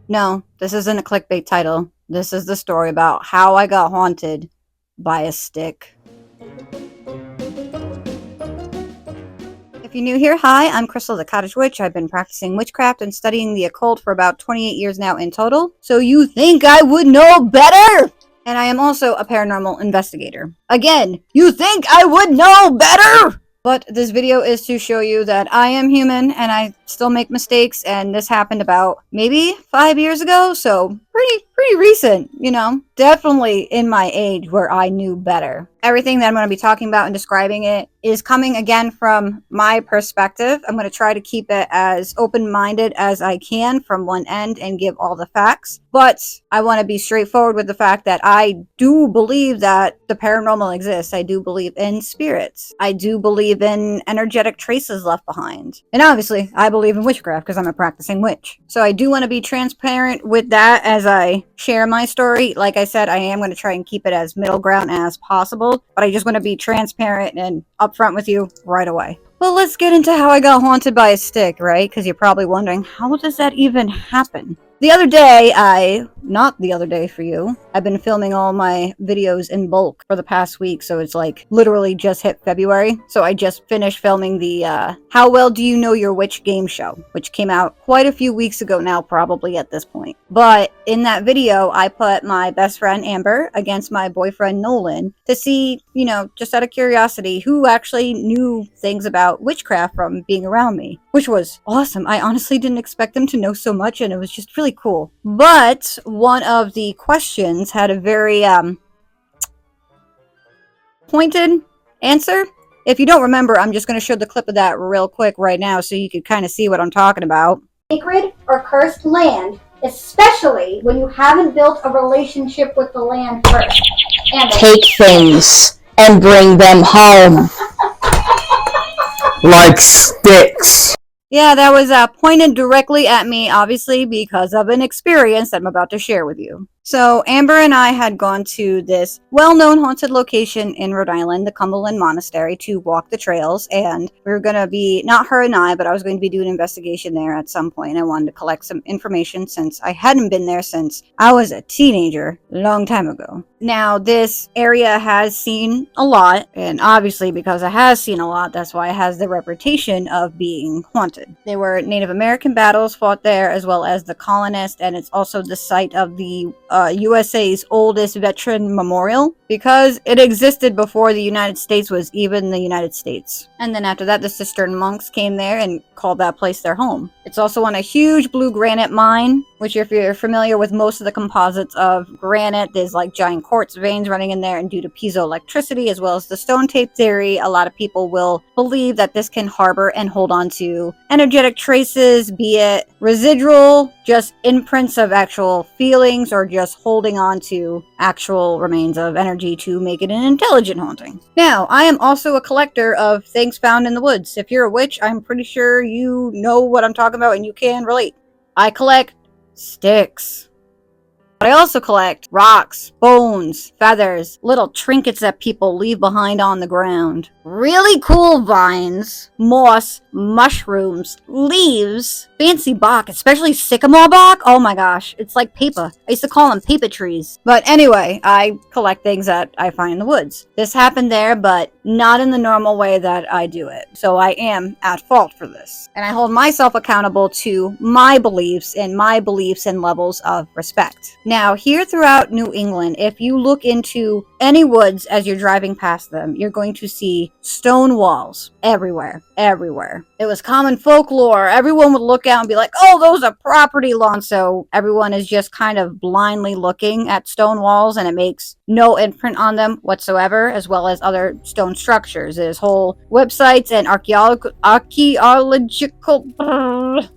No, this isn't a clickbait title. This is the story about how I got haunted by a stick. If you're new here, hi, I'm Crystal the Cottage Witch. I've been practicing witchcraft and studying the occult for about 28 years now in total. So you think I would know better? And I am also a paranormal investigator. Again, you think I would know better? But this video is to show you that I am human and I still make mistakes, and this happened about maybe 5 years ago, so pretty recent, you know. Definitely in my age where I knew better. Everything that I'm going to be talking about and describing it is coming again from my perspective. I'm going to try to keep it as open-minded as I can from one end and give all the facts. But I want to be straightforward with the fact that I do believe that the paranormal exists. I do believe in spirits. I do believe in energetic traces left behind. And obviously, I believe in witchcraft because I'm a practicing witch. So I do want to be transparent with that as I share my story. Like I said, I am going to try and keep it as middle ground as possible, but I just want to be transparent and upfront with you right away. Well, let's get into how I got haunted by a stick, right? Because you're probably wondering, how does that even happen? The other day, not the other day for you, I've been filming all my videos in bulk for the past week, so it's like literally just hit February. So I just finished filming the How Well Do You Know Your Witch game show, which came out quite a few weeks ago now, probably at this point. But in that video, I put my best friend Amber against my boyfriend Nolan to see, you know, just out of curiosity, who actually knew things about witchcraft from being around me, which was awesome. I honestly didn't expect them to know so much, and it was just really cool. But one of the questions had a very pointed answer. If you don't remember, I'm just going to show the clip of that real quick right now so you could kind of see what I'm talking about. Sacred or cursed land, especially when you haven't built a relationship with the land first. And take things and bring them home. Like sticks. Yeah, that was pointed directly at me, obviously, because of an experience that I'm about to share with you. So, Amber and I had gone to this well-known haunted location in Rhode Island, the Cumberland Monastery, to walk the trails, and we were going to be, not her and I, but I was going to be doing an investigation there at some point. I wanted to collect some information since I hadn't been there since I was a teenager, a long time ago. Now, this area has seen a lot, and obviously because it has seen a lot, that's why it has the reputation of being haunted. There were Native American battles fought there, as well as the colonists, and it's also the site of the USA's oldest veteran memorial, because it existed before the United States was even the United States. And then after that, the Cistercian monks came there and called that place their home. It's also on a huge blue granite mine, which if you're familiar with most of the composites of granite, there's like giant quartz veins running in there, and due to piezoelectricity as well as the stone tape theory, a lot of people will believe that this can harbor and hold on to energetic traces, be it residual, just imprints of actual feelings, or just holding on to actual remains of energy to make it an intelligent haunting. Now, I am also a collector of things found in the woods. If you're a witch, I'm pretty sure you know what I'm talking about and you can relate. I collect sticks. But I also collect rocks, bones, feathers, little trinkets that people leave behind on the ground. Really cool vines, moss, mushrooms, leaves, fancy bark, especially sycamore bark. Oh my gosh, it's like paper. I used to call them paper trees. But anyway, I collect things that I find in the woods. This happened there, but not in the normal way that I do it. So I am at fault for this. And I hold myself accountable to my beliefs and levels of respect. Now, here throughout New England, if you look into any woods as you're driving past them, you're going to see stone walls everywhere. It was common folklore. Everyone would look out and be like, oh, those are property lawns. So everyone is just kind of blindly looking at stone walls, and it makes no imprint on them whatsoever, as well as other stone structures. There's whole websites and archaeological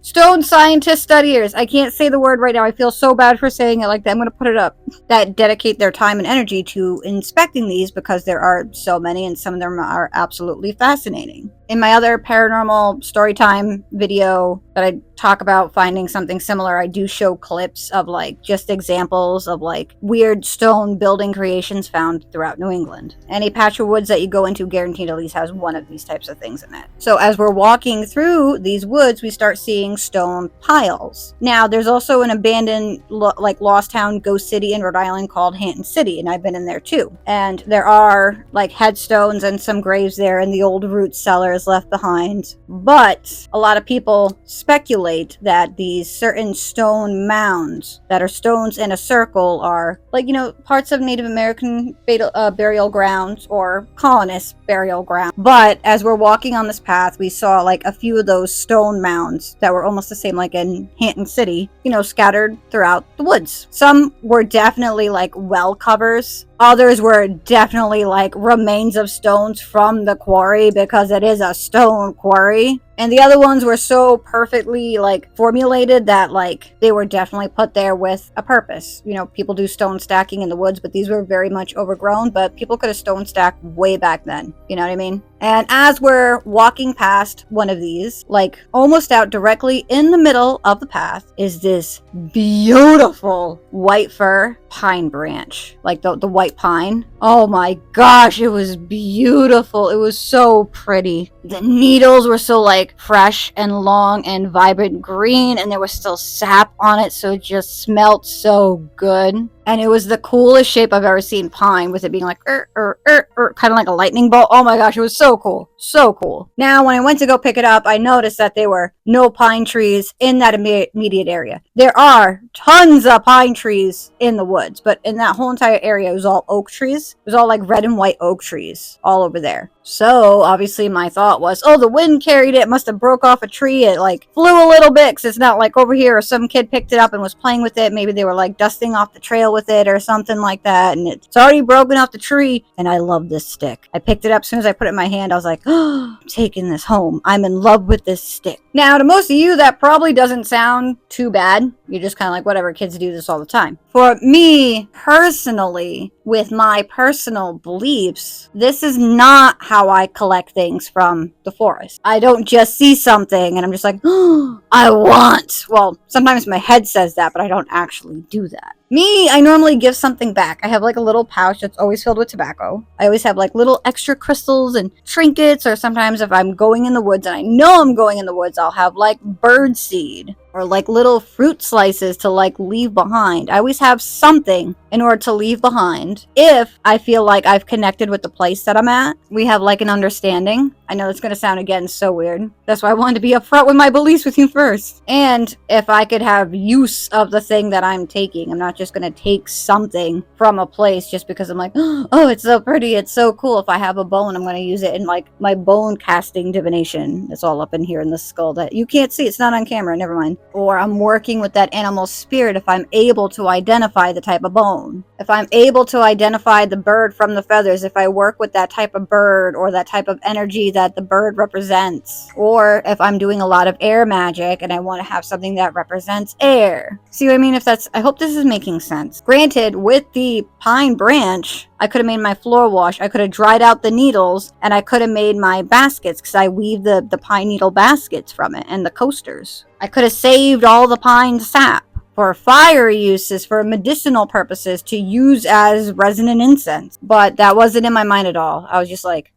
stone scientist studiers. I can't say the word right now. I feel so bad for saying it like that. I'm going to put it up. That dedicate their time and energy to inspecting these because there are so many and some of them are absolutely fascinating. In my other paranormal storytime video that I talk about finding something similar, I do show clips of like just examples of like weird stone building creations found throughout New England. Any patch of woods that you go into guaranteed at least has one of these types of things in it. So as we're walking through these woods, we start seeing stone piles. Now there's also an abandoned like lost town ghost city in Rhode Island called Hampton City, and I've been in there too. And there are like headstones and some graves there and the old root cellars left behind. But a lot of people speculate that these certain stone mounds that are stones in a circle are like, you know, parts of Native American burial grounds or colonist burial ground. But as we're walking on this path, we saw like a few of those stone mounds that were almost the same like in Hampton City, you know, scattered throughout the woods. Some were definitely like well covers. Others were definitely like remains of stones from the quarry because it is a stone quarry. And the other ones were so perfectly like formulated that like they were definitely put there with a purpose. You know, people do stone stacking in the woods, but these were very much overgrown, but people could have stone stacked way back then. You know what I mean? And as we're walking past one of these, like almost out directly in the middle of the path is this beautiful white fir pine branch, like the white pine. Oh my gosh, it was beautiful. It was so pretty. The needles were so like fresh and long and vibrant green, and there was still sap on it, so it just smelled so good. And it was the coolest shape I've ever seen pine, with it being like kind of like a lightning bolt. Oh my gosh, it was so cool. So cool. Now, when I went to go pick it up, I noticed that there were no pine trees in that immediate area. There are tons of pine trees in the woods, but in that whole entire area, it was all oak trees. It was all like red and white oak trees all over there. So obviously my thought was, oh, the wind carried it. It must have broke off a tree. It like flew a little bit because it's not like over here or some kid picked it up and was playing with it. Maybe they were like dusting off the trail with it or something like that. And it's already broken off the tree. And I love this stick. I picked it up as soon as I put it in my hand. I was like, oh, I'm taking this home. I'm in love with this stick. Now, to most of you, that probably doesn't sound too bad. You're just kind of like, whatever, kids do this all the time. For me personally, with my personal beliefs, this is not how I collect things from the forest. I don't just see something and I'm just like, oh, I want. Well, sometimes my head says that, but I don't actually do that. Me, I normally give something back. I have like a little pouch that's always filled with tobacco. I always have like little extra crystals and trinkets, or sometimes if I'm going in the woods and I know I'm going in the woods, I'll have like bird seed or like little fruit slices to like leave behind. I always have something in order to leave behind if I feel like I've connected with the place that I'm at. We have like an understanding. I know it's going to sound again so weird. That's why I wanted to be upfront with my beliefs with you first. And if I could have use of the thing that I'm taking, I'm not just going to take something from a place just because I'm like, oh, it's so pretty, it's so cool. If I have a bone, I'm going to use it in like my bone casting divination. It's all up in here in the skull that you can't see. It's not on camera, never mind. Or I'm working with that animal spirit if I'm able to identify the type of bone. If I'm able to identify the bird from the feathers, if I work with that type of bird or that type of energy that the bird represents. Or if I'm doing a lot of air magic and I want to have something that represents air. See what I mean? I hope this is making sense. Granted, with the pine branch, I could have made my floor wash, I could have dried out the needles, and I could have made my baskets because I weave the pine needle baskets from it and the coasters. I could have saved all the pine sap for fire uses, for medicinal purposes, to use as resin and incense. But that wasn't in my mind at all. I was just like,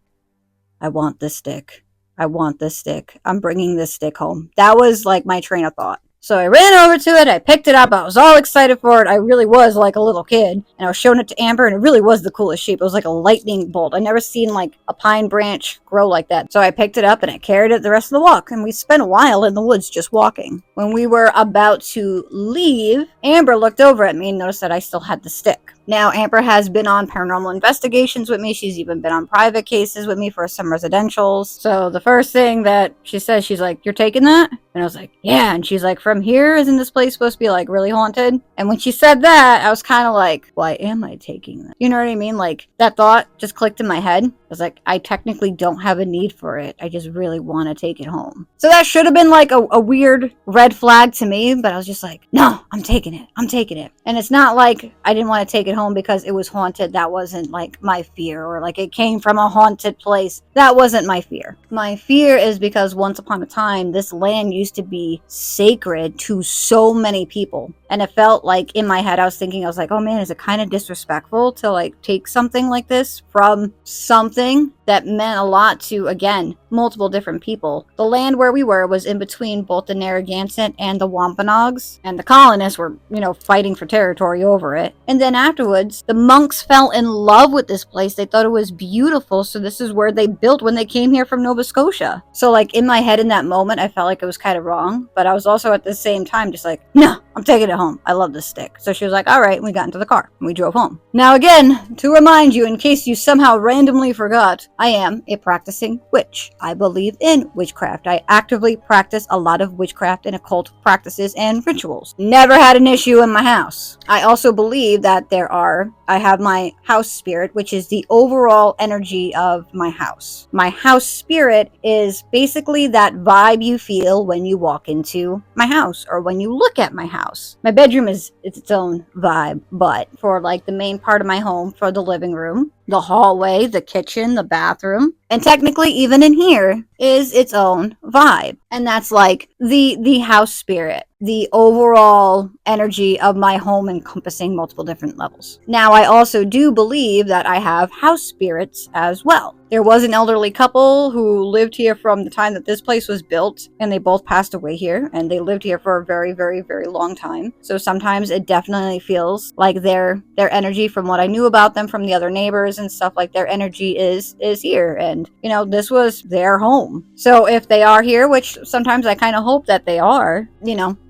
I want this stick. I want this stick. I'm bringing this stick home. That was like my train of thought. So I ran over to it, I picked it up, I was all excited for it. I really was like a little kid. And I was showing it to Amber, and it really was the coolest shape. It was like a lightning bolt. I never seen like a pine branch grow like that. So I picked it up and I carried it the rest of the walk. And we spent a while in the woods just walking. When we were about to leave, Amber looked over at me and noticed that I still had the stick. Now, Amber has been on paranormal investigations with me. She's even been on private cases with me for some residentials. So the first thing that she says, she's like, you're taking that? And I was like, yeah. And she's like, from here, isn't this place supposed to be like really haunted? And when she said that, I was kind of like, why am I taking that? You know what I mean? Like that thought just clicked in my head. was like, I technically don't have a need for it. I just really want to take it home. So that should have been like a weird red flag to me, but I was just like, no, I'm taking it. I'm taking it. And it's not like I didn't want to take it home because it was haunted. That wasn't like my fear, or like it came from a haunted place. That wasn't my fear. My fear is because once upon a time, this land used to be sacred to so many people. And it felt like in my head, I was like, oh man, is it kind of disrespectful to like take something like this from something that meant a lot to, again, multiple different people? The land where we were was in between both the Narragansett and the Wampanoags, and the colonists were, fighting for territory over it. And then afterwards, the monks fell in love with this place. They thought it was beautiful, so this is where they built when they came here from Nova Scotia. So like in my head in that moment, I felt like it was kind of wrong, but I was also at the same time just like, no, I'm taking it home. I love this stick. So she was like, all right, and we got into the car and we drove home. Now again, to remind you, in case you somehow randomly forgot, I am a practicing witch. I believe in witchcraft. I actively practice a lot of witchcraft and occult practices and rituals. Never had an issue in my house. I also believe that I have my house spirit, which is the overall energy of my house. My house spirit is basically that vibe you feel when you walk into my house or when you look at my house. My bedroom is its own vibe, but for like the main part of my home, for the living room, the hallway, the kitchen, the bathroom, and technically even in here is its own vibe. And that's like the house spirit, the overall energy of my home encompassing multiple different levels. Now, I also do believe that I have house spirits as well. There was an elderly couple who lived here from the time that this place was built, and they both passed away here, and they lived here for a very, very, very long time. So sometimes it definitely feels like their energy, from what I knew about them from the other neighbors and stuff, like their energy is here. And, this was their home. So if they are here, which sometimes I kind of hope that they are,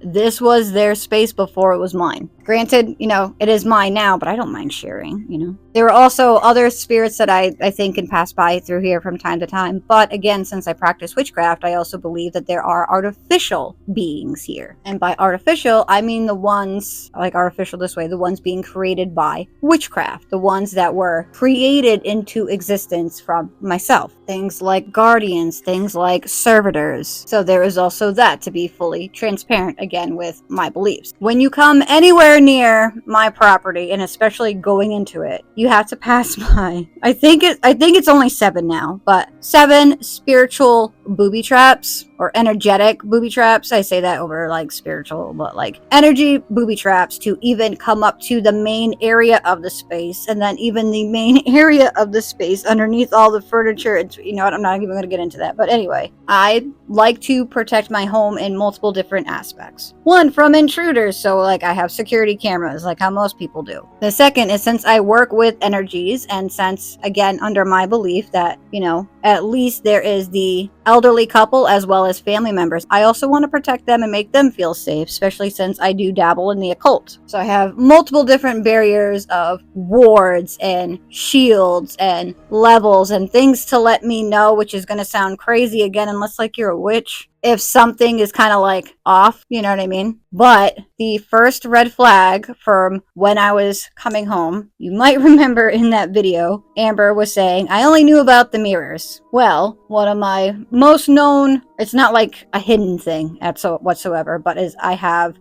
this was their space before it was mine. Granted, it is mine now, but I don't mind sharing, There are also other spirits that I think can pass by through here from time to time. But again, since I practice witchcraft, I also believe that there are artificial beings here. And by artificial, I mean the ones, like artificial this way, the ones being created by witchcraft. The ones that were created into existence from myself. Things like guardians, things like servitors. So there is also that, to be fully transparent, again, with my beliefs. When you come anywhere near my property, and especially going into it, you have to pass by, I think it's only 7 now, but 7 spiritual booby traps, or energetic booby traps. I say that over like spiritual, but like energy booby traps, to even come up to the main area of the space, and then even the main area of the space underneath all the furniture. It's, I'm not even going to get into that, but anyway, I like to protect my home in multiple different aspects. One, from intruders, so like I have security cameras, like how most people do. The second is, since I work with energies, and since, again, under my belief that, at least there is the elderly couple as well as family members, I also want to protect them and make them feel safe, especially since I do dabble in the occult. So I have multiple different barriers of wards and shields and levels and things to let me know, which is going to sound crazy again, unless like you're a witch, if something is kind of like off, you know what I mean? But the first red flag from when I was coming home, you might remember in that video, Amber was saying, I only knew about the mirrors. Well, one of my most known, it's not like a hidden thing whatsoever, but is I have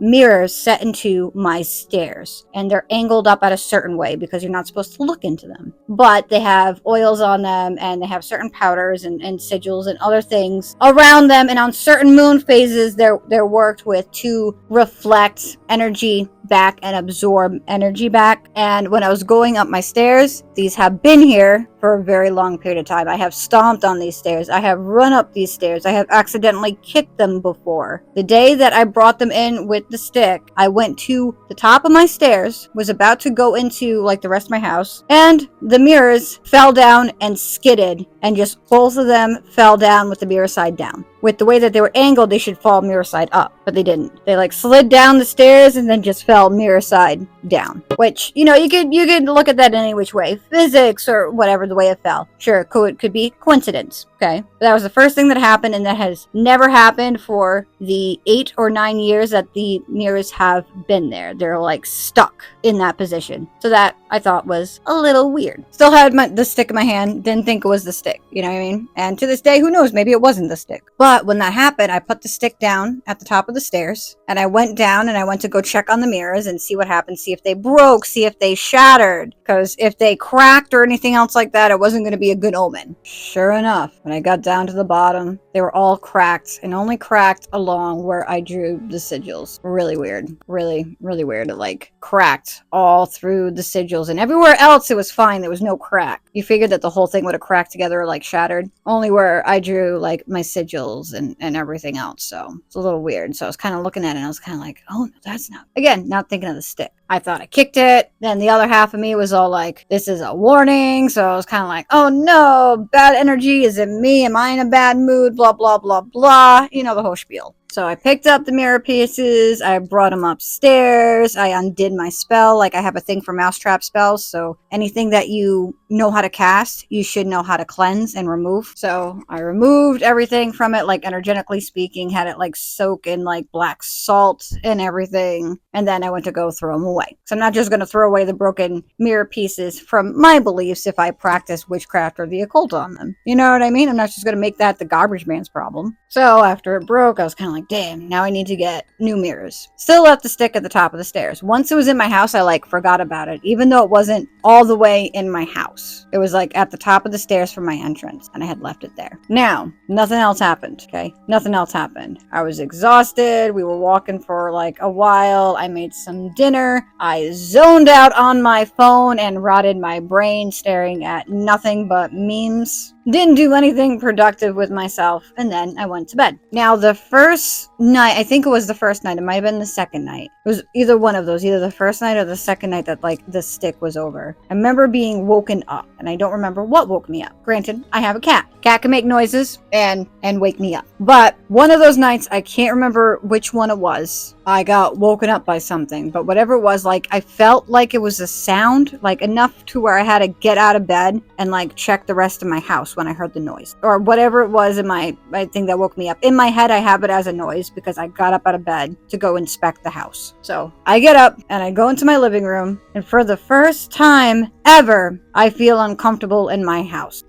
mirrors set into my stairs, and they're angled up at a certain way because you're not supposed to look into them. But they have oils on them, and they have certain powders and sigils and other things around them. And on certain moon phases, they're worked with to reflect energy back and absorb energy back. And when I was going up my stairs, these have been here for a very long period of time. I have stomped on these stairs. I have run up these stairs. I have accidentally kicked them before. The day that I brought them in with the stick, I went to the top of my stairs, was about to go into like the rest of my house, and the mirrors fell down and skidded, and just both of them fell down with the mirror side down. With the way that they were angled, they should fall mirror side up, but they didn't. They like slid down the stairs and then just fell mirror side down. Which, you could look at that any which way, physics or whatever, the way it fell. Sure, it could be coincidence. Okay. That was the first thing that happened, and that has never happened for the 8 or 9 years that the mirrors have been there. They're like stuck in that position. So that I thought was a little weird. Still had the stick in my hand, didn't think it was the stick, you know what I mean? And to this day, who knows, maybe it wasn't the stick. But when that happened, I put the stick down at the top of the stairs, and I went down and I went to go check on the mirrors and see what happened, see if they broke, see if they shattered. Because if they cracked or anything else like that, it wasn't going to be a good omen. Sure enough, when I got down to the bottom, they were all cracked, and only cracked along where I drew the sigils. Really weird. Really, really weird. It like cracked all through the sigils, and everywhere else it was fine. There was no crack. You figured that the whole thing would have cracked together or like shattered. Only where I drew like my sigils and everything else. So it's a little weird. So I was kind of looking at it and I was kind of like, oh, no, that's not. Again, not thinking of the stick. I thought I kicked it. Then the other half of me was all like, this is a warning. So I was kind of like, oh no, bad energy. Is it me? Am I in a bad mood? Blah, blah, blah, blah. You know, the whole spiel. So I picked up the mirror pieces, I brought them upstairs, I undid my spell. Like I have a thing for mousetrap spells, so anything that you know how to cast, you should know how to cleanse and remove. So I removed everything from it, like energetically speaking, had it like soak in like black salt and everything, and then I went to go throw them away. So I'm not just going to throw away the broken mirror pieces from my beliefs if I practice witchcraft or the occult on them. You know what I mean? I'm not just going to make that the garbage man's problem. So after it broke, I was kind of like, damn, now I need to get new mirrors. Still left the stick at the top of the stairs. Once it was in my house, I like forgot about it, even though it wasn't all the way in my house. It was like at the top of the stairs from my entrance, and I had left it there. Now, nothing else happened, okay? Nothing else happened. I was exhausted. We were walking for like a while. I made some dinner. I zoned out on my phone and rotted my brain staring at nothing but memes. Didn't do anything productive with myself, and then I went to bed. Now, the first night, I think it was the first night, it might have been the second night. It was either one of those, either the first night or the second night that, like, the stick was over. I remember being woken up, and I don't remember what woke me up. Granted, I have a cat. Cat can make noises and wake me up. But one of those nights, I can't remember which one it was, I got woken up by something. But whatever it was, like, I felt like it was a sound, like, enough to where I had to get out of bed and, like, check the rest of my house when I heard the noise. Or whatever it was in my thing that woke me up. In my head, I have it as a noise because I got up out of bed to go inspect the house. So I get up and I go into my living room, and for the first time ever, I feel uncomfortable in my house.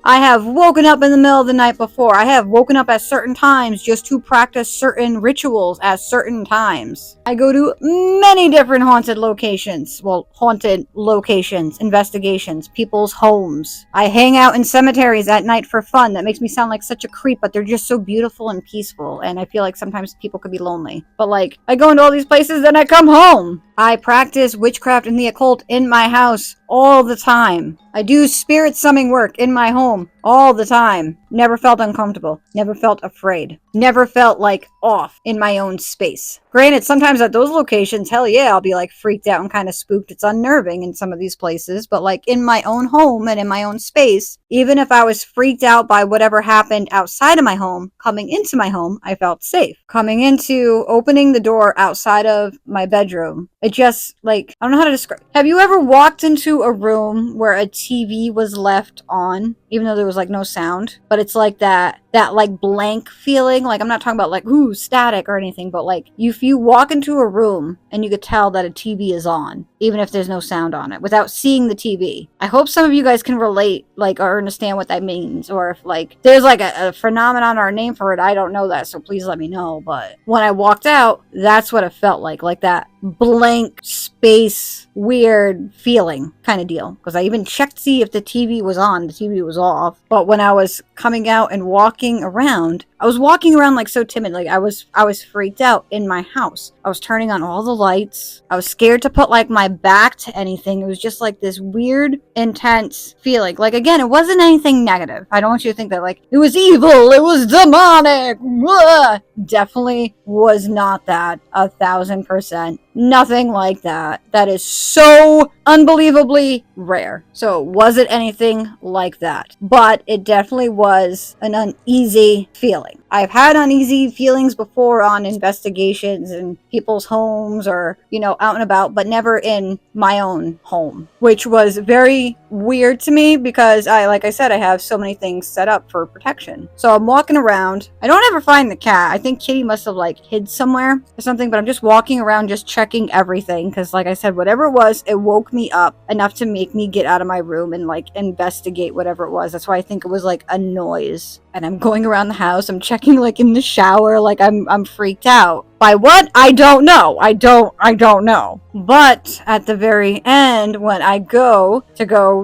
I have woken up in the middle of the night before. I have woken up at certain times just to practice certain rituals at certain times. I go to many different haunted locations. Well, haunted locations, investigations, people's homes. I hang out in cemeteries at night for fun. That makes me sound like such a creep, but they're just so beautiful and peaceful. And I feel like sometimes people could be lonely. But like, I go into all these places, then I come home. I practice witchcraft and the occult in my house all the time. I do spirit summoning work in my home all the time. Never felt uncomfortable. Never felt afraid. Never felt like off in my own space. Granted, sometimes at those locations, hell yeah, I'll be like freaked out and kind of spooked. It's unnerving in some of these places, but like in my own home and in my own space, even if I was freaked out by whatever happened outside of my home, coming into my home, I felt safe. Coming into, opening the door outside of my bedroom, it just like, I don't know how to describe. Have you ever walked into a room where a TV was left on, even though there was like no sound, but it's like that like blank feeling? Like, I'm not talking about like, ooh, static or anything, but like if you walk into a room and you could tell that a TV is on, even if there's no sound on it, without seeing the TV. I hope some of you guys can relate, like, or understand what that means, or if like there's like a phenomenon or a name for it. I don't know that, so please let me know. But when I walked out, that's what it felt like that blank space, weird feeling kind of deal. Because I even checked to see if the TV was on. The TV was off. But when I was coming out and walking around, I was walking around like so timid. Like I was freaked out in my house. I was turning on all the lights. I was scared to put like my back to anything. It was just like this weird, intense feeling. Like, again, it wasn't anything negative. I don't want you to think that like it was evil, it was demonic. Blah. Definitely was not that. 1,000%. Nothing like that. That is so unbelievably rare. So was it anything like that? But it definitely was an uneasy feeling. I've had uneasy feelings before on investigations in people's homes or, out and about, but never in my own home, which was very weird to me because like I said, I have so many things set up for protection. So I'm walking around. I don't ever find the cat. I think Kitty must have hid somewhere or something, but I'm just walking around just checking everything because, like I said, whatever it was, it woke me up enough to make me get out of my room and investigate whatever it was. That's why I think it was a noise. And I'm going around the house. I'm checking in the shower. I'm freaked out. By what? I don't know. I don't know. But at the very end, when I go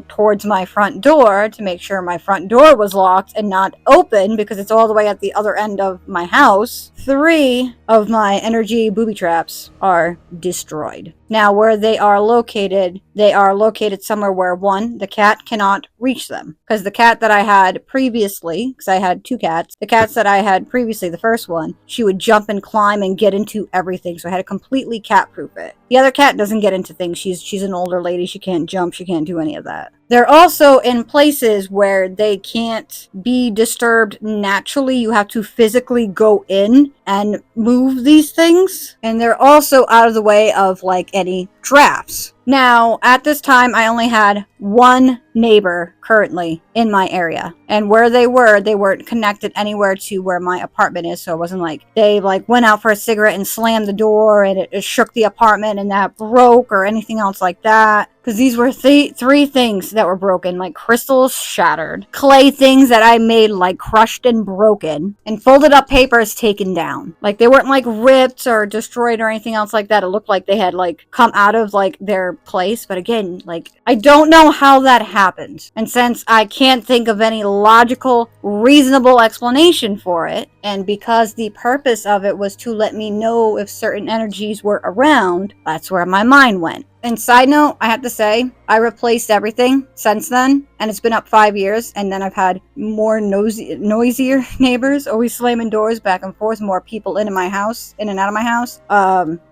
towards my front door to make sure my front door was locked and not open because it's all the way at the other end of my house, 3 of my energy booby traps are destroyed. Now, where they are located somewhere where, 1, the cat cannot reach them. Because the cat that I had previously, because I had 2 cats, the cats that I had previously, the first one, she would jump and climb and get into everything. So I had to completely cat-proof it. The other cat doesn't get into things. She's an older lady. She can't jump. She can't do any of that. They're also in places where they can't be disturbed naturally. You have to physically go in and move these things. And they're also out of the way of any drafts. Now, at this time, I only had 1 neighbor currently in my area. And where they weren't connected anywhere to where my apartment is. So it wasn't they went out for a cigarette and slammed the door and it shook the apartment and that broke or anything else like that. Because these were 3 things that were broken, crystals shattered, clay things that I made crushed and broken, and folded up papers taken down. They weren't ripped or destroyed or anything else like that. It looked like they had come out of their place. But again, I don't know how that happened. And since I can't think of any logical, reasonable explanation for it, and because the purpose of it was to let me know if certain energies were around, that's where my mind went. And side note, I have to say, I replaced everything since then, and it's been up 5 years, and then I've had more noisier neighbors, always slamming doors back and forth, more people in and out of my house.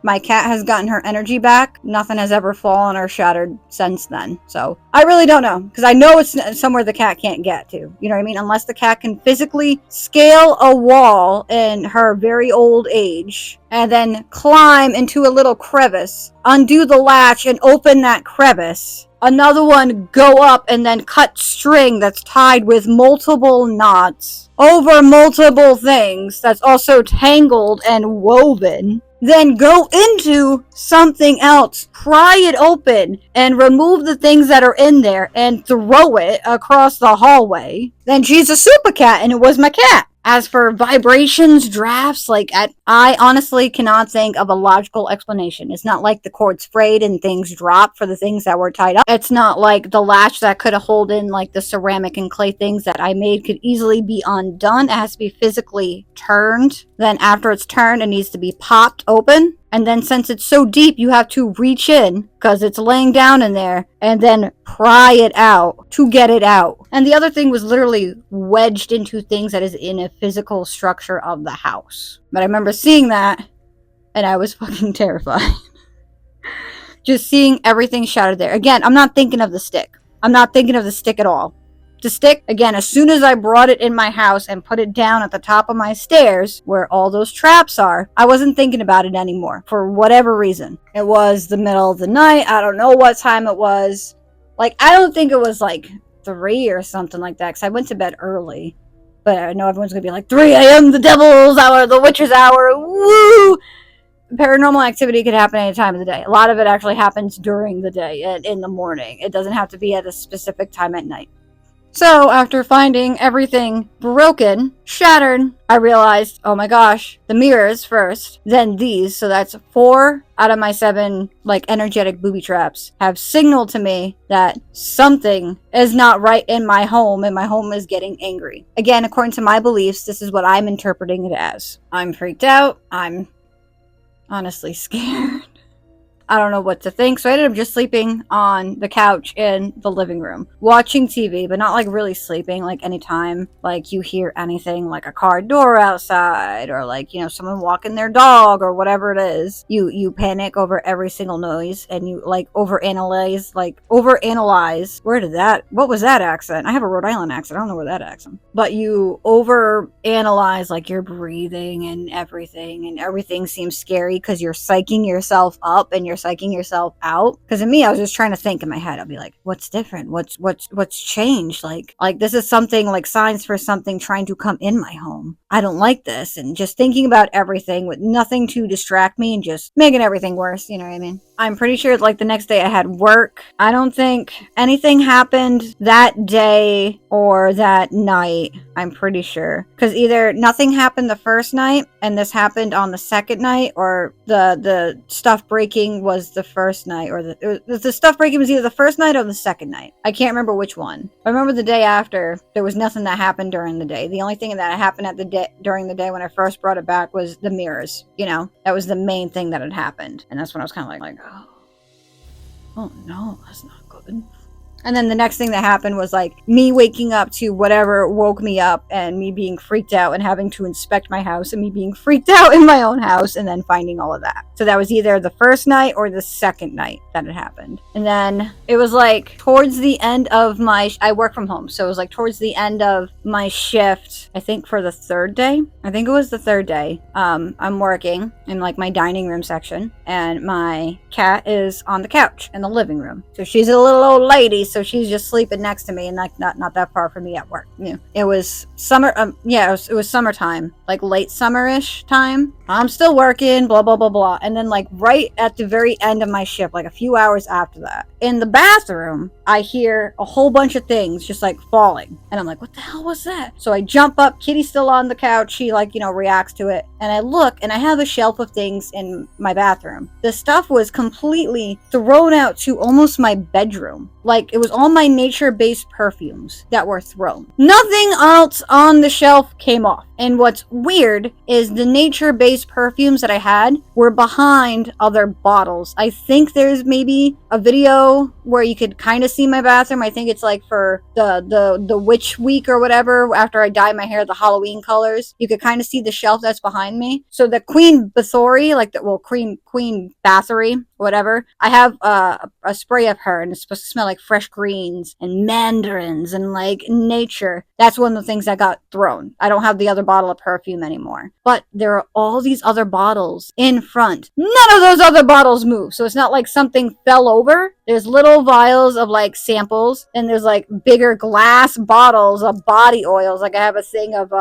My cat has gotten her energy back. Nothing has ever fallen or shattered since then. So I really don't know, because I know it's somewhere the cat can't get to. You know what I mean? Unless the cat can physically scale a wall in her very old age, and then climb into a little crevice, undo the latch and open that crevice. Another one go up and then cut string that's tied with multiple knots over multiple things that's also tangled and woven. Then go into something else, pry it open, and remove the things that are in there and throw it across the hallway. Then she's a super cat, and it was my cat. As for vibrations, drafts, I honestly cannot think of a logical explanation. It's not like the cord's frayed and things drop for the things that were tied up. It's not like the latch that could hold in the ceramic and clay things that I made could easily be undone. It has to be physically turned. Then after it's turned, it needs to be popped open. And then since it's so deep, you have to reach in because it's laying down in there and then pry it out to get it out. And the other thing was literally wedged into things that is in a physical structure of the house. But I remember seeing that and I was fucking terrified. Just seeing everything shattered there. Again, I'm not thinking of the stick. I'm not thinking of the stick at all. The stick, again, as soon as I brought it in my house and put it down at the top of my stairs where all those traps are, I wasn't thinking about it anymore for whatever reason. It was the middle of the night. I don't know what time it was. I don't think it was 3 or something like that because I went to bed early. But I know everyone's going to be 3 a.m., the devil's hour, the witch's hour, woo! Paranormal activity could happen any time of the day. A lot of it actually happens during the day and in the morning. It doesn't have to be at a specific time at night. So, after finding everything broken, shattered, I realized, oh my gosh, the mirrors first, then these, so that's 4 out of my 7, energetic booby traps, have signaled to me that something is not right in my home, and my home is getting angry. Again, according to my beliefs, this is what I'm interpreting it as. I'm freaked out. I'm honestly scared. I don't know what to think. So I ended up just sleeping on the couch in the living room, watching TV, but not like really sleeping. Like anytime like you hear anything like a car door outside or like, you know, someone walking their dog or whatever it is, you panic over every single noise and you like overanalyze. What was that accent? I have a Rhode Island accent. I don't know where that accent. But you overanalyze like your breathing and everything seems scary because you're psyching yourself up and you're psyching yourself out. Because in me, I was just trying to think in my head. I'll be like, what's different? What's changed? Like this is something like signs for something trying to come in my home. I don't like this. And just thinking about everything with nothing to distract me and just making everything worse. You know what I mean? I'm pretty sure like the next day I had work. I don't think anything happened that day or that night. I'm pretty sure. Because either nothing happened the first night and this happened on the second night, or the stuff breaking was the first night, or the stuff breaking was either the first night or the second night. I can't remember which one. I remember the day after, there was nothing that happened during the day. The only thing that happened during the day when I first brought it back was the mirrors. You know, that was the main thing that had happened. And that's when I was kind of like, oh no, that's not good. And then the next thing that happened was like me waking up to whatever woke me up and me being freaked out and having to inspect my house and me being freaked out in my own house and then finding all of that. So that was either the first night or the second night that it happened. And then it was like towards the end of I work from home. So it was like towards the end of my shift, I think for the third day. I think it was the third day. I'm working in like my dining room section and my cat is on the couch in the living room. So she's a little old lady. So she's just sleeping next to me and like not that far from me at work. You know, it was summer. It was summertime, like late summerish time. I'm still working, blah, blah, blah, blah. And then like right at the very end of my shift, like a few hours after that, in the bathroom, I hear a whole bunch of things just like falling. And I'm like, what the hell was that? So I jump up, Kitty's still on the couch. She like, you know, reacts to it. And I look and I have a shelf of things in my bathroom. The stuff was completely thrown out to almost my bedroom. Like it was all my nature-based perfumes that were thrown. Nothing else on the shelf came off. And what's weird is the nature-based perfumes that I had were behind other bottles. I think there's maybe a video where you could kind of see my bathroom. I think it's like for the witch week or whatever, after I dye my hair the Halloween colors. You could kind of see the shelf that's behind me. So the Queen Bathory, Queen Bathory, whatever. I have a spray of her and it's supposed to smell like fresh greens and mandarins and like nature. That's one of the things that got thrown. I don't have the other bottle of perfume anymore. But there are all these other bottles in front. None of those other bottles move. So it's not like something fell over. There's little vials of like samples and there's like bigger glass bottles of body oils. Like I have a thing of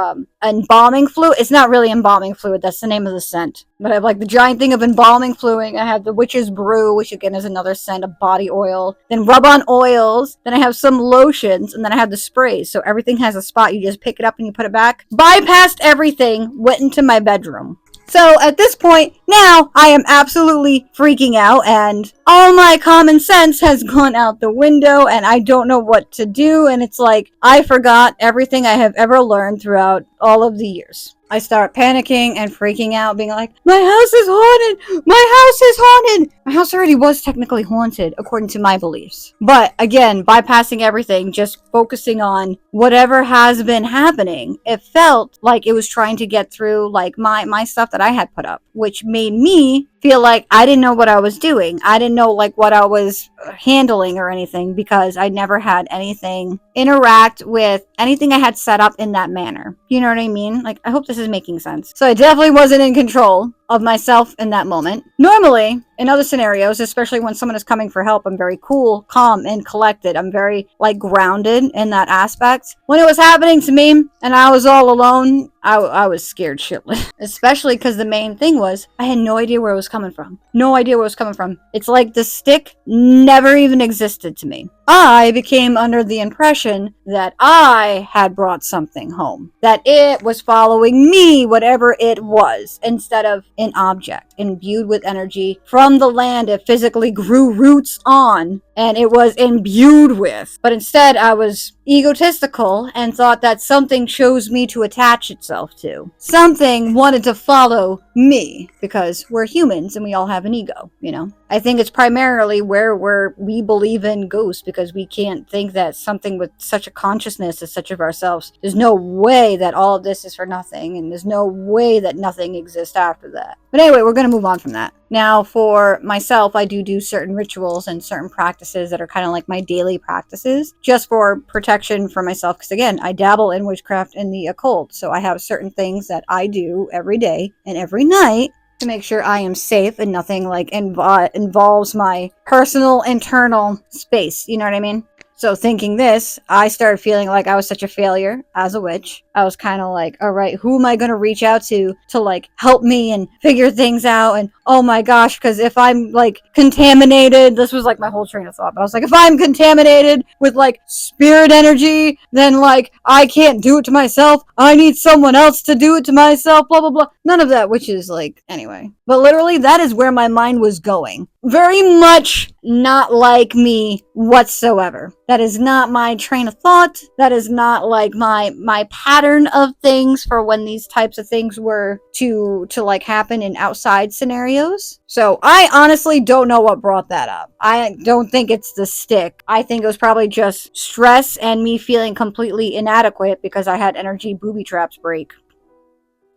embalming fluid. It's not really embalming fluid. That's the name of the scent. But I have like the giant thing of embalming fluid. I have the witch's brew, which again is another scent of body oil. Then rub-on oils. Then I have some lotions and then I have the sprays. So everything has a spot. You just pick it up and you put it back. Bypassed everything, went into my bedroom. So at this point, now I am absolutely freaking out and all my common sense has gone out the window and I don't know what to do. And it's like, I forgot everything I have ever learned throughout all of the years. I start panicking and freaking out, being like, my house is haunted! My house is haunted! My house already was technically haunted, according to my beliefs. But again, bypassing everything, just focusing on whatever has been happening, it felt like it was trying to get through like my stuff that I had put up, which made me feel like I didn't know what I was doing. I didn't know like what I was handling or anything because I never had anything interact with anything I had set up in that manner. You know what I mean? Like, I hope this is making sense. So I definitely wasn't in control of myself in that moment. Normally, in other scenarios, especially when someone is coming for help, I'm very cool, calm, and collected. I'm very, like, grounded in that aspect. When it was happening to me, and I was all alone, I was scared shitless. Especially because the main thing was, I had no idea where it was coming from. No idea where it was coming from. It's like the stick never even existed to me. I became under the impression that I had brought something home. That it was following me, whatever it was, instead of an object imbued with energy from the land it physically grew roots on and it was imbued with. But instead, I was egotistical and thought that something chose me to attach itself to. Something wanted to follow me because we're humans and we all have an ego, you know? I think it's primarily where we believe in ghosts because we can't think that something with such a consciousness as such of ourselves, there's no way that all of this is for nothing, and there's no way that nothing exists after that. But anyway, we're going to move on from that. Now, for myself, I do certain rituals and certain practices that are kind of like my daily practices, just for protection for myself, because again, I dabble in witchcraft and the occult, so I have certain things that I do every day and every night to make sure I am safe and nothing like involves my personal internal space. You know what I mean? So thinking this, I started feeling like I was such a failure as a witch. I was kind of like, all right, who am I going to reach out to like help me and figure things out? And oh my gosh, because if I'm like contaminated, this was like my whole train of thought. But I was like, if I'm contaminated with like spirit energy, then like I can't do it to myself. I need someone else to do it to myself, blah, blah, blah. None of that, which is like, anyway. But literally, that is where my mind was going. Very much not like me whatsoever. That is not my train of thought. That is not like my pattern of things for when these types of things were to like happen in outside scenarios. So I honestly don't know what brought that up. I don't think it's the stick. I think it was probably just stress and me feeling completely inadequate because I had energy booby traps break.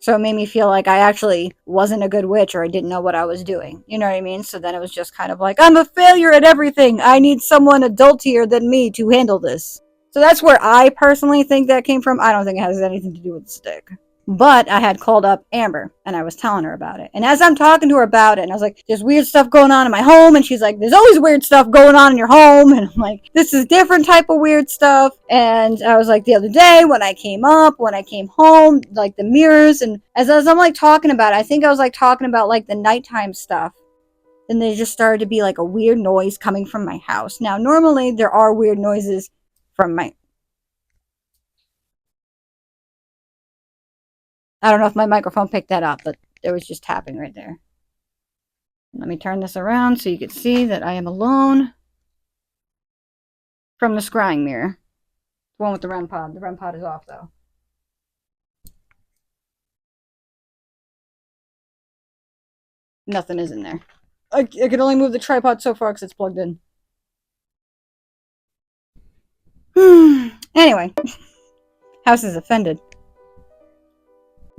So it made me feel like I actually wasn't a good witch or I didn't know what I was doing. You know what I mean? So then it was just kind of like, I'm a failure at everything. I need someone adultier than me to handle this. So that's where I personally think that came from. I don't think it has anything to do with the stick. But I had called up Amber and I was telling her about it. And as I'm talking to her about it, and I was like, there's weird stuff going on in my home. And she's like, there's always weird stuff going on in your home. And I'm like, this is different type of weird stuff. And I was like, the other day when I came home, like the mirrors. And as I'm like talking about it, I think I was like talking about like the nighttime stuff. Then there just started to be like a weird noise coming from my house. Now, normally there are weird noises from my... I don't know if my microphone picked that up, but there was just tapping right there. Let me turn this around so you can see that I am alone from the scrying mirror. The one with the REM pod. The REM pod is off, though. Nothing is in there. I can only move the tripod so far because it's plugged in. Anyway. House is offended.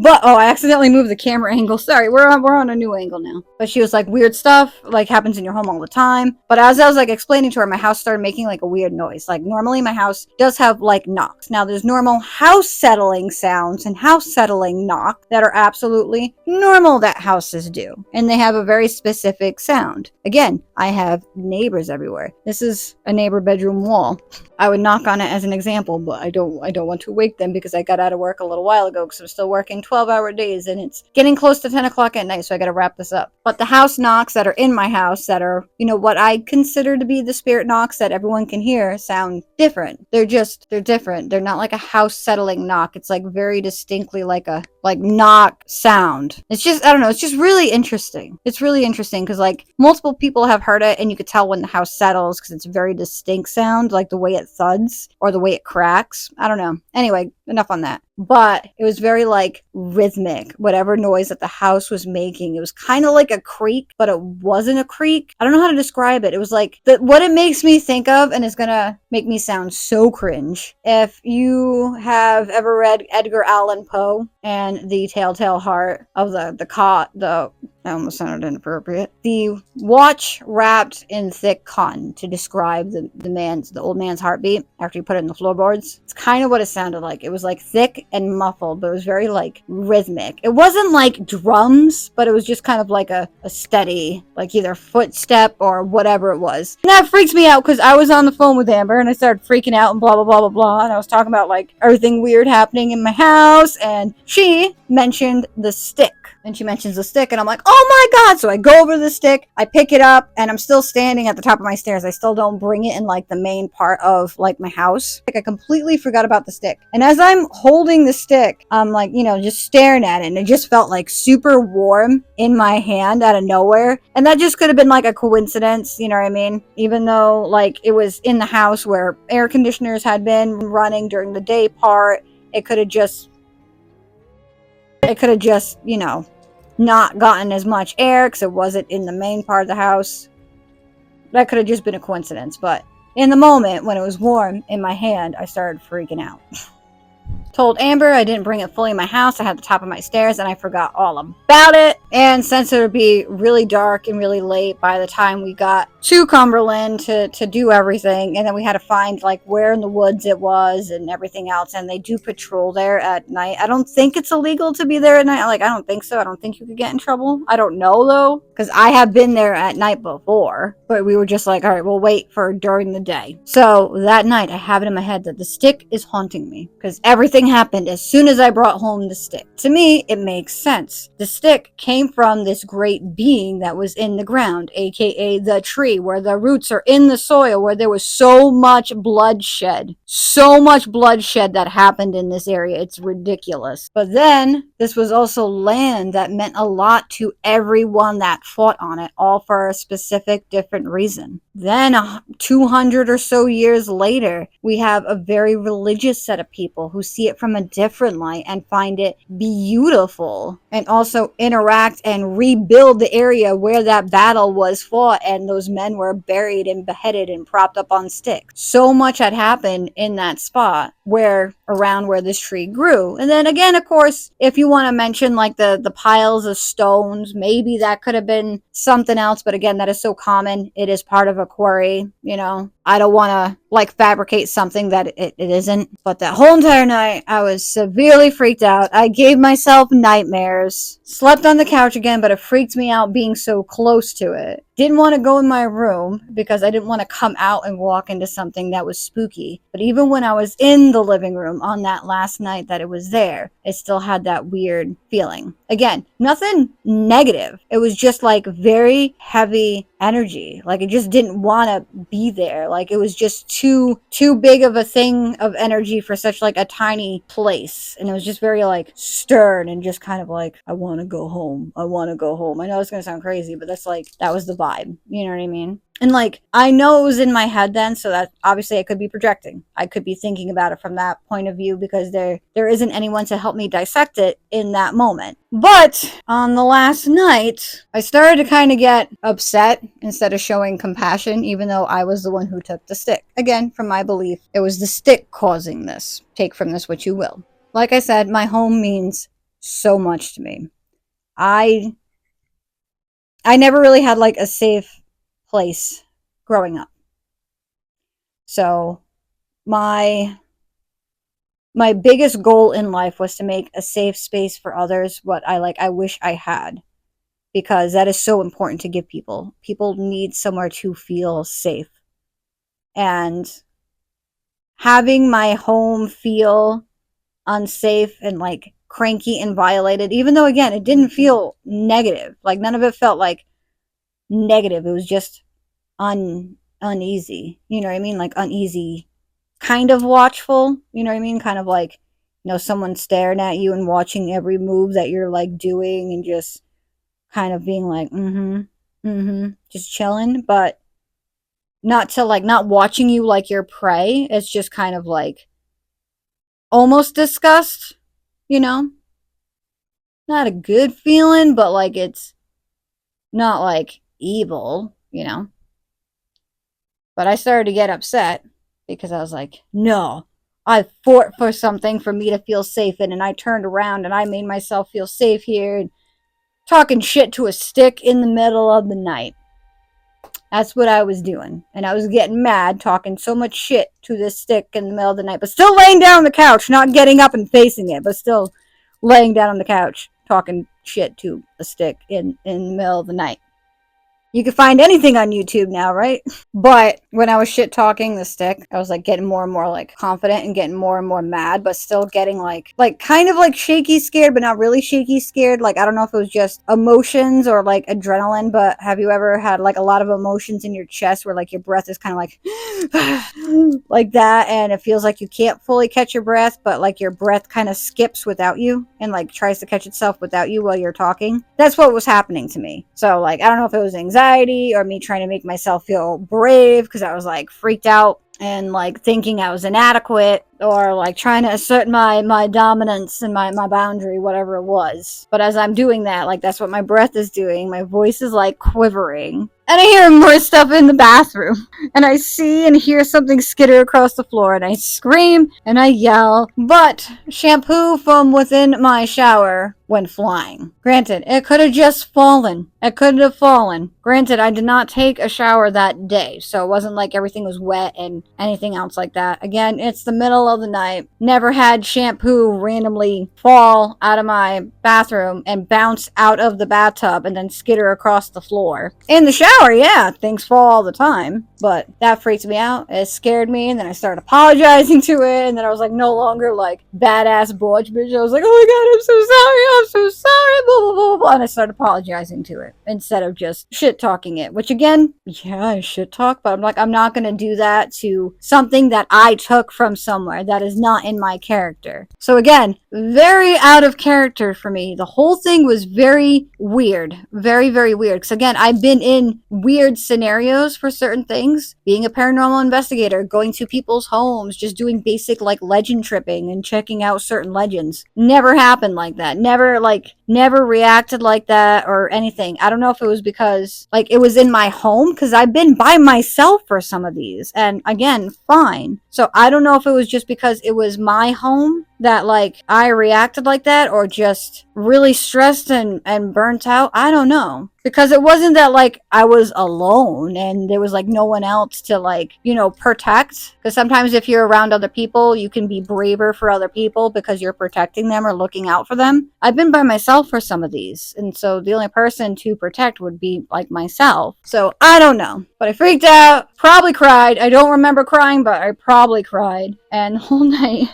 But, oh, I accidentally moved the camera angle. Sorry, we're on a new angle now. But she was like, weird stuff, like, happens in your home all the time. But as I was, like, explaining to her, my house started making, like, a weird noise. Like, normally my house does have, like, knocks. Now, there's normal house settling sounds and house settling knock that are absolutely normal that houses do. And they have a very specific sound. Again, I have neighbors everywhere. This is a neighbor bedroom wall. I would knock on it as an example, but I don't want to wake them because I got out of work a little while ago because I'm still working 12-hour days and it's getting close to 10 o'clock at night, so I got to wrap this up. But the house knocks that are in my house that are, you know, what I consider to be the spirit knocks that everyone can hear sound different. They're different. They're not like a house settling knock. It's like very distinctly like a knock sound. It's just, I don't know, it's just really interesting. It's really interesting because like multiple people have heard it and you could tell when the house settles because it's a very distinct sound, like the way it thuds or the way it cracks. I don't know. Anyway, enough on that. But it was very like rhythmic, whatever noise that the house was making. It was kind of like a creak, but it wasn't a creak. I don't know how to describe it. It was like what it makes me think of, and it's gonna make me sound so cringe. If you have ever read Edgar Allan Poe and The Telltale Heart of the I almost sounded inappropriate. The watch wrapped in thick cotton to describe the old man's heartbeat after you put it in the floorboards. It's kind of what it sounded like. It was like thick and muffled, but it was very like rhythmic. It wasn't like drums, but it was just kind of like a steady, like either footstep or whatever it was. And that freaks me out because I was on the phone with Amber and I started freaking out and blah, blah, blah, blah, blah. And I was talking about like everything weird happening in my house. And she mentioned the stick. And she mentions the stick, and I'm like, oh my god! So I go over to the stick, I pick it up, and I'm still standing at the top of my stairs. I still don't bring it in like the main part of like my house. Like I completely forgot about the stick. And as I'm holding the stick, I'm like, just staring at it, and it just felt like super warm in my hand out of nowhere. And that just could have been like a coincidence, you know what I mean? Even though like it was in the house where air conditioners had been running during the day part, it could have just, not gotten as much air because it wasn't in the main part of the house. That could have just been a coincidence, but in the moment when it was warm in my hand, I started freaking out. Told Amber I didn't bring it fully in my house. I had the top of my stairs and I forgot all about it. And since it would be really dark and really late by the time we got to Cumberland to do everything, and then we had to find like where in the woods it was and everything else, and they do patrol there at night. I don't think it's illegal to be there at night. Like, I don't think so. I don't think you could get in trouble. I don't know though, because I have been there at night before, but we were just like, all right, we'll wait for during the day. So that night I have it in my head that the stick is haunting me because everything happened as soon as I brought home the stick. To me, it makes sense. The stick came from this great being that was in the ground, aka the tree, where the roots are in the soil, where there was so much bloodshed. So much bloodshed that happened in this area. It's ridiculous. But then, this was also land that meant a lot to everyone that fought on it, all for a specific different reason. Then, 200 or so years later, we have a very religious set of people who see it from a different light and find it beautiful, and also interact and rebuild the area where that battle was fought and those men were buried and beheaded and propped up on sticks. So much had happened in that spot around where this tree grew. And then again, of course, if you want to mention like the piles of stones, maybe that could have been something else, but again, that is so common. It is part of a quarry, I don't want to like fabricate something that it isn't. But that whole entire night, I was severely freaked out. I gave myself nightmares. Slept on the couch again, but it freaked me out being so close to it. Didn't want to go in my room because I didn't want to come out and walk into something that was spooky. But even when I was in the living room on that last night that it was there, it still had that weird feeling. Again, nothing negative. It was just like very heavy energy. Like it just didn't want to be there. Like it was just too big of a thing of energy for such like a tiny place. And it was just very like stern and just kind of like, I want to go home. I want to go home. I know it's going to sound crazy, but that was the vibe. You know what I mean? And like, I know it was in my head then, so that obviously I could be projecting. I could be thinking about it from that point of view because there isn't anyone to help me dissect it in that moment. But on the last night, I started to kind of get upset instead of showing compassion, even though I was the one who took the stick. Again, from my belief, it was the stick causing this. Take from this what you will. Like I said, my home means so much to me. I never really had like a safe place growing up. So my biggest goal in life was to make a safe space for others, what I wish I had, because that is so important to give people. People need somewhere to feel safe. And having my home feel unsafe and like cranky and violated, even though again it didn't feel negative, like none of it felt like negative, it was just uneasy, you know what I mean? Like uneasy, kind of watchful, you know what I mean? Kind of like, someone staring at you and watching every move that you're like doing and just kind of being like, just chilling, but not watching you like your prey. It's just kind of like almost disgust, not a good feeling, but like it's not like evil, But I started to get upset because I was like, no, I fought for something for me to feel safe in, and I turned around and I made myself feel safe here and talking shit to a stick in the middle of the night. That's what I was doing. And I was getting mad, talking so much shit to this stick in the middle of the night, but still laying down on the couch, not getting up and facing it, but still laying down on the couch, talking shit to a stick in the middle of the night. You can find anything on YouTube now, right? But when I was shit talking the stick, I was like getting more and more like confident and getting more and more mad, but still getting like kind of like shaky scared, but not really shaky scared. Like I don't know if it was just emotions or like adrenaline, but have you ever had like a lot of emotions in your chest where like your breath is kind of like like that, and it feels like you can't fully catch your breath, but like your breath kind of skips without you and like tries to catch itself without you while you're talking? That's what was happening to me. So like I don't know if it was anxiety or me trying to make myself feel brave because I was like freaked out and like thinking I was inadequate, or like trying to assert my dominance and my boundary, whatever it was. But as I'm doing that, like that's what my breath is doing. My voice is like quivering. And I hear more stuff in the bathroom. And I see and hear something skitter across the floor. And I scream and I yell. But shampoo from within my shower went flying. Granted, it could have just fallen. It could have fallen. Granted, I did not take a shower that day. So it wasn't like everything was wet and anything else like that. Again, it's the middle of the night. Never had shampoo randomly fall out of my bathroom and bounce out of the bathtub and then skitter across the floor. In the shower, yeah, things fall all the time, but that freaked me out. It scared me, and then I started apologizing to it, and then I was like no longer like badass butch bitch. I was like, oh my god, I'm so sorry, blah blah blah blah, and I started apologizing to it instead of just shit talking it. Which again, yeah, I shit talk, but I'm like, I'm not gonna do that to something that I took from somewhere that is not in my character. So again, very out of character for me. The whole thing was very weird. Very, very weird. Because again, I've been in weird scenarios for certain things. Being a paranormal investigator, going to people's homes, just doing basic like legend tripping and checking out certain legends. Never happened like that. Never reacted like that or anything. I don't know if it was because like it was in my home, because I've been by myself for some of these. And again, fine. So I don't know if it was just because it was my home that like I reacted like that, or just really stressed and burnt out. I don't know. Because it wasn't that like I was alone and there was like no one else to like, you know, protect. Because sometimes if you're around other people, you can be braver for other people because you're protecting them or looking out for them. I've been by myself for some of these. And so the only person to protect would be like myself. So I don't know. But I freaked out, probably cried. I don't remember crying, but I probably cried. And the whole night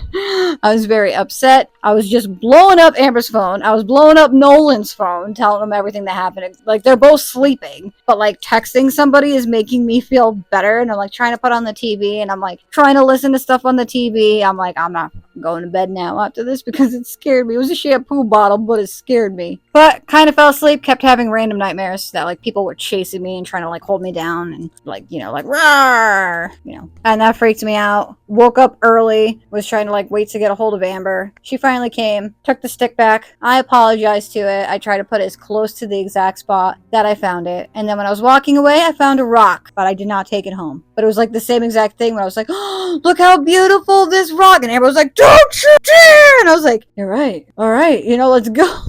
I was very upset. I was just blowing up Amber's phone. I was blowing up Nolan's phone, telling him everything that happened. Like they're both sleeping, but like texting somebody is making me feel better. And I'm like trying to put on the TV, and I'm like trying to listen to stuff on the TV. I'm like, I'm not going to bed now after this because it scared me. It was a shampoo bottle, but it scared me. But kind of fell asleep, kept having random nightmares that like people were chasing me and trying to like hold me down and like, you know, like roar, you know. And that freaked me out. Woke up early, was trying to like wait to get a hold of Amber. She finally came, took the stick back. I apologized to it. I tried to put it as close to the exact spot that I found it. And then when I was walking away, I found a rock, but I did not take it home. But it was like the same exact thing when I was like, oh, look how beautiful this rock. And Amber was like, don't you dare. And I was like, you're right. All right, you know, let's go.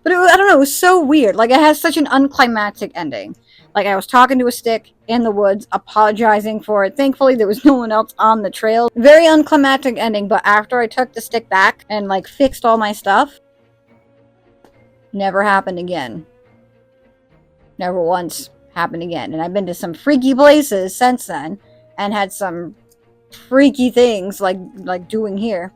But I don't know, it was so weird. Like, it has such an unclimactic ending. Like, I was talking to a stick in the woods, apologizing for it. Thankfully, there was no one else on the trail. Very unclimactic ending, but after I took the stick back and, like, fixed all my stuff, never happened again. Never once happened again. And I've been to some freaky places since then and had some freaky things like doing here.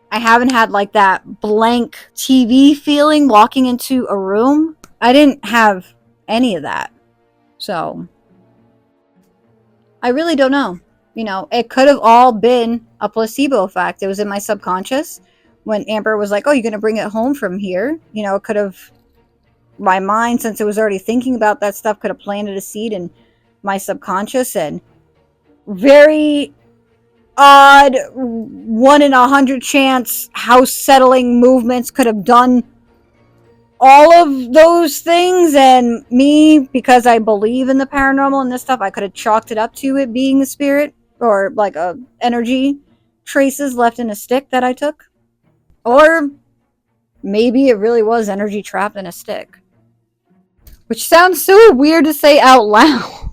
I haven't had like that blank TV feeling walking into a room. I didn't have any of that. So I really don't know. You know, it could have all been a placebo effect. It was in my subconscious when Amber was like, oh, you're going to bring it home from here. You know, it could have, my mind, since it was already thinking about that stuff, could have planted a seed in my subconscious, and very odd 1 in 100 chance house settling movements could have done all of those things. And me, because I believe in the paranormal and this stuff, I could have chalked it up to it being a spirit or like a energy traces left in a stick that I took. Or maybe it really was energy trapped in a stick, which sounds so weird to say out loud.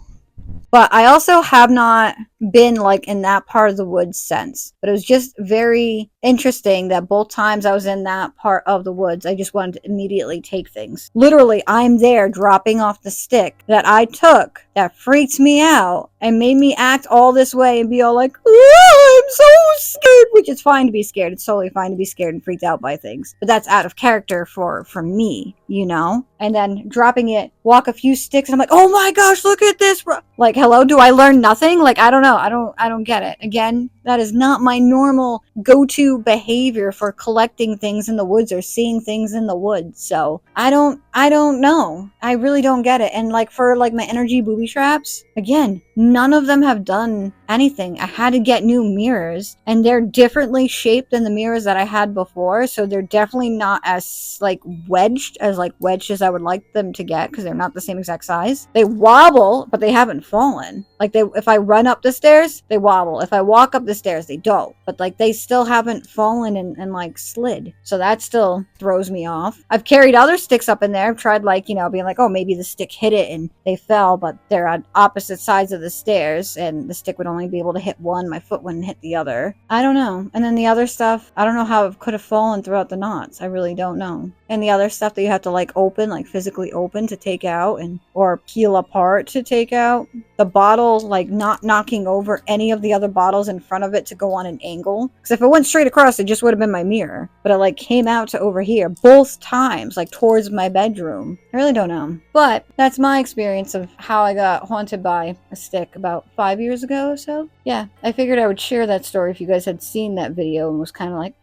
But I also have not been like in that part of the woods since. But it was just very interesting that both times I was in that part of the woods, I just wanted to immediately take things. Literally, I'm there dropping off the stick that I took that freaked me out and made me act all this way and be all like, oh, I'm so scared, which is fine to be scared. It's totally fine to be scared and freaked out by things. But that's out of character for me, you know? And then dropping it, walk a few sticks, and I'm like, oh my gosh, look at this. Like, hello, do I learn nothing? Like, I don't know. I don't get it. Again, that is not my normal go-to behavior for collecting things in the woods or seeing things in the woods. So I don't know. I really don't get it. And like for like my energy booby traps, again, none of them have done anything. I had to get new mirrors, and they're differently shaped than the mirrors that I had before. So they're definitely not as like wedged as I would like them to get, because they're not the same exact size. They wobble, but they haven't fallen. Like if I run up the stairs, they wobble. If I walk up the stairs, they don't. But like they still haven't fallen and like slid. So that still throws me off. I've carried other sticks up in there. I've tried like, you know, being like, oh, maybe the stick hit it and they fell, but they're on opposite sides of the stairs and the stick would only be able to hit one. My foot wouldn't hit the other. I don't know. And then the other stuff, I don't know how it could have fallen throughout the knots. I really don't know. And the other stuff that you have to like open, like physically open to take out and or peel apart to take out. The bottle like not knocking over any of the other bottles in front of it to go on an angle. Because if it went straight across, it just would have been my mirror. But it like came out to over here both times, like towards my bedroom. I really don't know. But that's my experience of how I got haunted by a stick about 5 years ago or so. Yeah, I figured I would share that story if you guys had seen that video and was kind of like,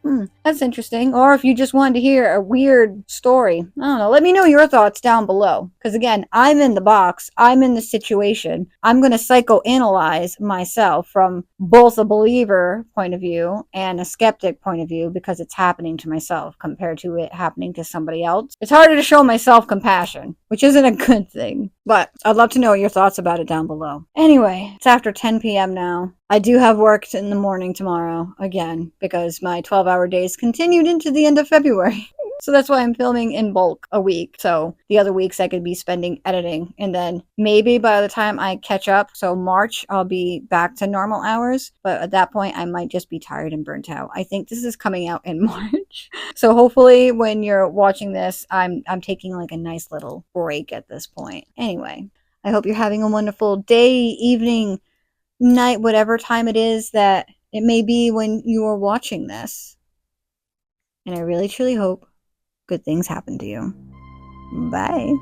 that's interesting. Or if you just wanted to hear a weird story. I don't know. Let me know your thoughts down below. Because again, I'm in the box. I'm in the situation. I'm going to psychoanalyze myself from both a believer point of view and a skeptic point of view because it's happening to myself compared to it happening to somebody else. It's harder to show myself compassion, which isn't a good thing. But I'd love to know your thoughts about it down below. Anyway, it's after 10 p.m. now. I do have work in the morning tomorrow again because my 12-hour days continued into the end of February. So that's why I'm filming in bulk a week. So the other weeks I could be spending editing. And then maybe by the time I catch up, so March, I'll be back to normal hours. But at that point, I might just be tired and burnt out. I think this is coming out in March. So hopefully when you're watching this, I'm taking like a nice little break at this point. Anyway, I hope you're having a wonderful day, evening, night, whatever time it is that it may be when you are watching this. And I really, truly hope good things happen to you. Bye.